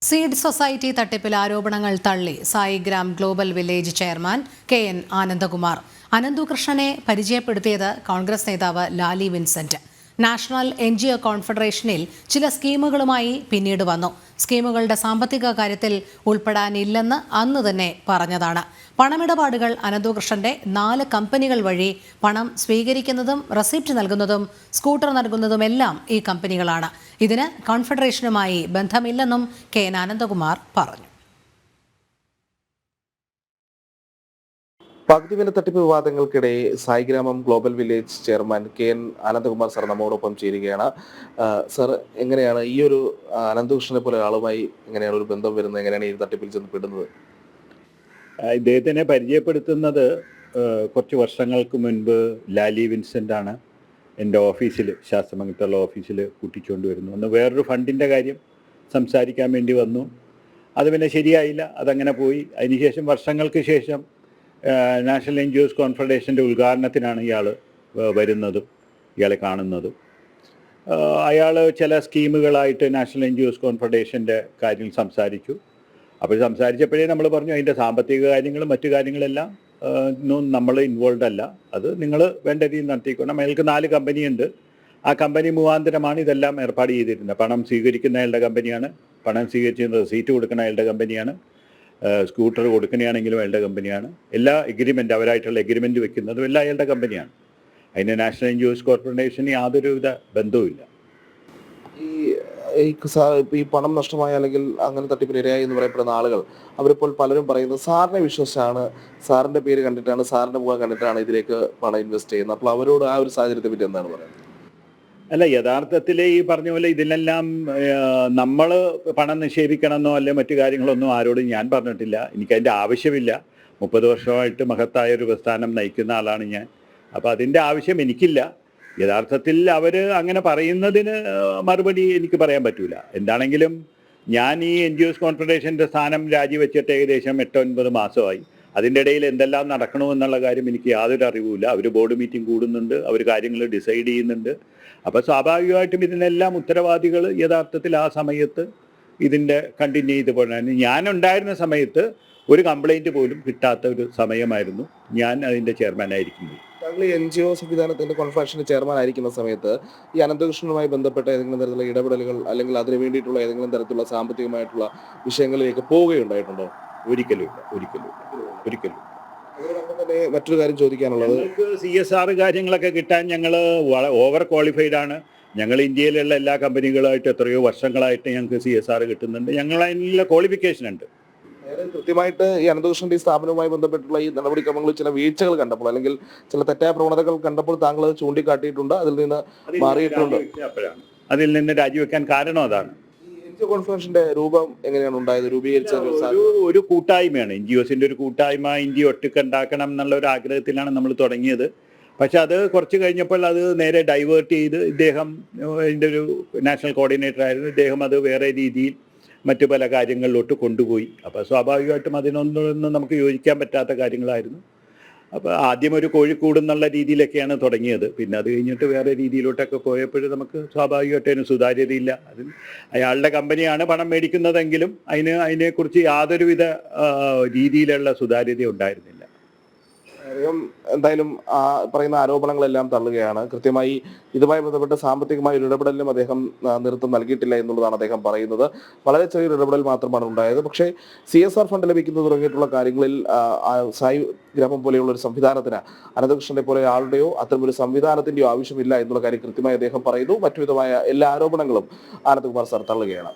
Seed society തട്ടിപ്പിൽ ആരോപണങ്ങൾ തള്ളി Saigram global village chairman K N. Anandakumar. അനന്തുകൃഷ്ണനെ പരിചയപ്പെടുത്തിയത് കോൺഗ്രസ് നേതാവ് ലാലി വിൻസെന്റ്. നാഷണൽ NGO കോൺഫെഡറേഷനിൽ ചില സ്കീമുകളുമായി പിന്നീട് വന്നു. സ്കീമുകളുടെ സാമ്പത്തിക കാര്യത്തിൽ ഉൾപ്പെടാനില്ലെന്ന് അന്ന് തന്നെ പറഞ്ഞതാണ്. പണമിടപാടുകൾ അനന്തുകൃഷ്ണന്റെ 4 കമ്പനികൾ വഴി പണം സ്വീകരിക്കുന്നതും റെസിപ്റ്റ് നൽകുന്നതും സ്കൂട്ടർ നൽകുന്നതുമെല്ലാം ഈ കമ്പനികളാണ്. ഇതിന് കോൺഫെഡറേഷനുമായി ബന്ധമില്ലെന്നും കെ.എൻ. ആനന്ദകുമാർ പറഞ്ഞു. പകുതിവില തട്ടിപ്പ് വിവാദങ്ങൾക്കിടെ Saigramam global village chairman K N. Anandakumar sir നമ്മോടൊപ്പം ചേരുകയാണ്. സാർ, എങ്ങനെയാണ് ഈ ഒരു അനന്തകൃഷ്ണനെ പോലെ ആളുമായി എങ്ങനെയാണ് ഒരു ബന്ധം വരുന്നത്? എങ്ങനെയാണ് ഈ തട്ടിപ്പിൽ ചെന്ന് പെടുന്നത്? ഇദ്ദേഹത്തിനെ പരിചയപ്പെടുത്തുന്നത് കുറച്ച് വർഷങ്ങൾക്ക് മുൻപ് ലാലി വിൻസെൻ്റ് ആണ് എൻ്റെ ഓഫീസിൽ, ശാസ്ത്രമംഗലത്തുള്ള ഓഫീസിൽ കൂട്ടിച്ചുകൊണ്ട് വരുന്നു. അന്ന് വേറൊരു ഫണ്ടിൻ്റെ കാര്യം സംസാരിക്കാൻ വേണ്ടി വന്നു. അത് പിന്നെ ശരിയായില്ല, അതങ്ങനെ പോയി. അതിനുശേഷം വർഷങ്ങൾക്ക് ശേഷം നാഷണൽ NGOs കോൺഫെഡറേഷൻ്റെ ഉദ്ഘാടനത്തിനാണ് ഇയാൾ വരുന്നതും ഇയാളെ കാണുന്നതും. അയാൾ ചില സ്കീമുകളായിട്ട് നാഷണൽ NGOs കോൺഫെഡറേഷൻ്റെ കാര്യം സംസാരിച്ചു. അപ്പോൾ സംസാരിച്ചപ്പോഴേ നമ്മൾ പറഞ്ഞു അതിൻ്റെ സാമ്പത്തിക കാര്യങ്ങളും മറ്റു കാര്യങ്ങളെല്ലാം നമ്മൾ ഇൻവോൾവ് അല്ല, അത് നിങ്ങൾ വേണ്ട രീതിയിൽ നടത്തിക്കണം. അയാൾക്ക് 4 കമ്പനിയുണ്ട്. ആ കമ്പനി മുഖാന്തരമാണ് ഇതെല്ലാം ഏർപ്പാട് ചെയ്തിരുന്നത്. പണം സ്വീകരിക്കുന്ന അയാളുടെ കമ്പനിയാണ്, പണം സ്വീകരിച്ച് റെസീറ്റ് കൊടുക്കുന്ന അയാളുടെ കമ്പനിയാണ്, സ്കൂട്ടർ കൊടുക്കുന്നതാണെങ്കിലും അയാളുടെ കമ്പനിയാണ്, എല്ലാ എഗ്രിമെൻ്റ് അവരായിട്ടുള്ള എഗ്രിമെൻ്റ് വെക്കുന്നതും എല്ലാം അയാളുടെ കമ്പനിയാണ്. അതിന് നാഷണൽ NGOs കോർപ്പറേഷന് യാതൊരുവിധ ബന്ധവുമില്ല. ഈ പണം നഷ്ടമായ അല്ലെങ്കിൽ അങ്ങനെ തട്ടിപ്പിനിരയായി എന്ന് പറയപ്പെടുന്ന ആളുകൾ അവരിപ്പോൾ പലരും പറയുന്നത് സാറിനെ വിശ്വസിച്ചാണ്, സാറിന്റെ പേര് കണ്ടിട്ടാണ്, സാറിന്റെ മുഖം കണ്ടിട്ടാണ് ഇതിലേക്ക് പണം ഇൻവെസ്റ്റ് ചെയ്യുന്നത്. അപ്പോൾ അവരോട് ആ ഒരു സാഹചര്യത്തെ പറ്റി എന്താണ് പറയുന്നത്? അല്ല, യഥാർത്ഥത്തിൽ ഈ പറഞ്ഞ പോലെ ഇതിലെല്ലാം നമ്മൾ പണം നിക്ഷേപിക്കണമെന്നോ അല്ലെ മറ്റു കാര്യങ്ങളൊന്നും ആരോടും ഞാൻ പറഞ്ഞിട്ടില്ല. എനിക്കതിൻ്റെ ആവശ്യമില്ല. 30 വർഷമായിട്ട് മഹത്തായ ഒരു പ്രസ്ഥാനം നയിക്കുന്ന ആളാണ് ഞാൻ. അപ്പോൾ അതിൻ്റെ ആവശ്യം എനിക്കില്ല. യഥാർത്ഥത്തിൽ അവർ അങ്ങനെ പറയുന്നതിന് മറുപടി എനിക്ക് പറയാൻ പറ്റൂല. എന്താണെങ്കിലും ഞാൻ ഈ NGOs കോൺഫെഡറേഷൻ്റെ സ്ഥാനം രാജിവെച്ചിട്ട് ഏകദേശം 8-9 മാസമായി. അതിൻ്റെ ഇടയിൽ എന്തെല്ലാം നടക്കണമെന്നുള്ള കാര്യം എനിക്ക് യാതൊരു അറിവുമില്ല. അവർ ബോർഡ് മീറ്റിംഗ് കൂടുന്നുണ്ട്, അവർ കാര്യങ്ങൾ ഡിസൈഡ് ചെയ്യുന്നുണ്ട്. അപ്പോൾ സ്വാഭാവികമായിട്ടും ഇതിനെല്ലാം ഉത്തരവാദികൾ യഥാർത്ഥത്തിൽ ആ സമയത്ത് ഇതിൻ്റെ കണ്ടിന്യൂ ചെയ്ത് പോകാൻ. ഞാനുണ്ടായിരുന്ന സമയത്ത് ഒരു കംപ്ലൈൻറ്റ് പോലും കിട്ടാത്ത ഒരു സമയമായിരുന്നു ഞാൻ അതിൻ്റെ ചെയർമാനായിരിക്കുന്നത്. താങ്കൾ NGO സംവിധാനത്തിന്റെ കോൺഫെഡറേഷന്റെ ചെയർമാൻ ആയിരിക്കുന്ന സമയത്ത് ഈ അനന്തകൃഷ്ണനുമായി ബന്ധപ്പെട്ട ഏതെങ്കിലും തരത്തിലുള്ള ഇടപെടലുകൾ അല്ലെങ്കിൽ അതിനു വേണ്ടിയിട്ടുള്ള ഏതെങ്കിലും തരത്തിലുള്ള സാമ്പത്തികമായിട്ടുള്ള വിഷയങ്ങളിലേക്ക് പോവുകയുണ്ടായിട്ടുണ്ടോ? ഒരിക്കലും. തന്നെ മറ്റൊരു കാര്യം ചോദിക്കാനുള്ളത്, CSR കാര്യങ്ങളൊക്കെ കിട്ടാൻ ഞങ്ങൾ ഓവർ ക്വാളിഫൈഡ് ആണ്. ഞങ്ങൾ ഇന്ത്യയിലുള്ള എല്ലാ കമ്പനികളായിട്ട് എത്രയോ വർഷങ്ങളായിട്ട് ഞങ്ങൾക്ക് CSR കിട്ടുന്നുണ്ട്. ഞങ്ങൾ അതിനുള്ള ക്വാളിഫിക്കേഷൻ ഉണ്ട്. കൃത്യമായിട്ട് ഈ അനന്തകൃഷ്ണന്റെ ഈ സ്ഥാപനവുമായി ബന്ധപ്പെട്ടുള്ള ഈ നടപടിക്രമങ്ങളിൽ ചില വീഴ്ചകൾ കണ്ടപ്പോൾ അല്ലെങ്കിൽ ചില തെറ്റായ പ്രവണതകൾ കണ്ടപ്പോൾ താങ്കൾ അത് ചൂണ്ടിക്കാട്ടിയിട്ടുണ്ട്, അതിൽ നിന്ന് മാറിയിട്ടുണ്ട്. അതിൽ നിന്ന് രാജിവെക്കാൻ കാരണം അതാണ്. കോൺഫെഡറേഷന്റെ രൂപം എങ്ങനെയാണ് ഉണ്ടായത്? രൂപീകരിച്ചത് ഒരു കൂട്ടായ്മയാണ്, NGOsന്റെ ഒരു കൂട്ടായ്മ. ഇന്ത്യ ഒറ്റക്കുണ്ടാക്കണം എന്നുള്ള ഒരു ആഗ്രഹത്തിലാണ് നമ്മൾ തുടങ്ങിയത്. പക്ഷെ അത് കുറച്ച് കഴിഞ്ഞപ്പോൾ അത് നേരെ ഡൈവേർട്ട് ചെയ്ത് ഇദ്ദേഹം ഇതിൻ്റെ ഒരു നാഷണൽ കോർഡിനേറ്റർ ആയിരുന്നു. ഇദ്ദേഹം അത് വേറെ രീതിയിൽ മറ്റു പല കാര്യങ്ങളിലോട്ട് കൊണ്ടുപോയി. അപ്പോൾ സ്വാഭാവികമായിട്ടും അതിനൊന്നും നമുക്ക് യോജിക്കാൻ പറ്റാത്ത കാര്യങ്ങളായിരുന്നു. അപ്പോൾ ആദ്യം ഒരു കോഴിക്കോട് എന്നുള്ള രീതിയിലൊക്കെയാണ് തുടങ്ങിയത്. പിന്നെ അത് കഴിഞ്ഞിട്ട് വേറെ രീതിയിലോട്ടൊക്കെ പോയപ്പോൾ നമുക്ക് സ്വാഭാവികമായിട്ട് അതിന് സുതാര്യതയില്ല. അതിൽ അയാളുടെ കമ്പനിയാണ് പണം മേടിക്കുന്നതെങ്കിലും അതിനെക്കുറിച്ച് യാതൊരുവിധ രീതിയിലുള്ള സുതാര്യത ഉണ്ടായിരുന്നില്ല. എന്തായാലും പറയുന്ന ആരോപണങ്ങളെല്ലാം തള്ളുകയാണ്. കൃത്യമായി ഇതുമായി ബന്ധപ്പെട്ട് സാമ്പത്തികമായ ഒരു ഇടപെടലിനും അദ്ദേഹം നേതൃത്വം നൽകിയിട്ടില്ല എന്നുള്ളതാണ് അദ്ദേഹം പറയുന്നത്. വളരെ ചെറിയൊരു ഇടപെടൽ മാത്രമാണ് ഉണ്ടായത്. പക്ഷേ CSR ഫണ്ട് ലഭിക്കുന്നത് തുടങ്ങിയിട്ടുള്ള കാര്യങ്ങളിൽ സായി ഗ്രാമം പോലെയുള്ള ഒരു സംവിധാനത്തിന് അനന്തകൃഷ്ണനെ പോലെ ആളുടെയോ അത്തരമൊരു സംവിധാനത്തിന്റെയോ ആവശ്യമില്ല എന്നുള്ള കാര്യം കൃത്യമായി അദ്ദേഹം പറയുന്നു. മറ്റു വിധമായ എല്ലാ ആരോപണങ്ങളും ആനന്ദകുമാർ സാർ തള്ളുകയാണ്.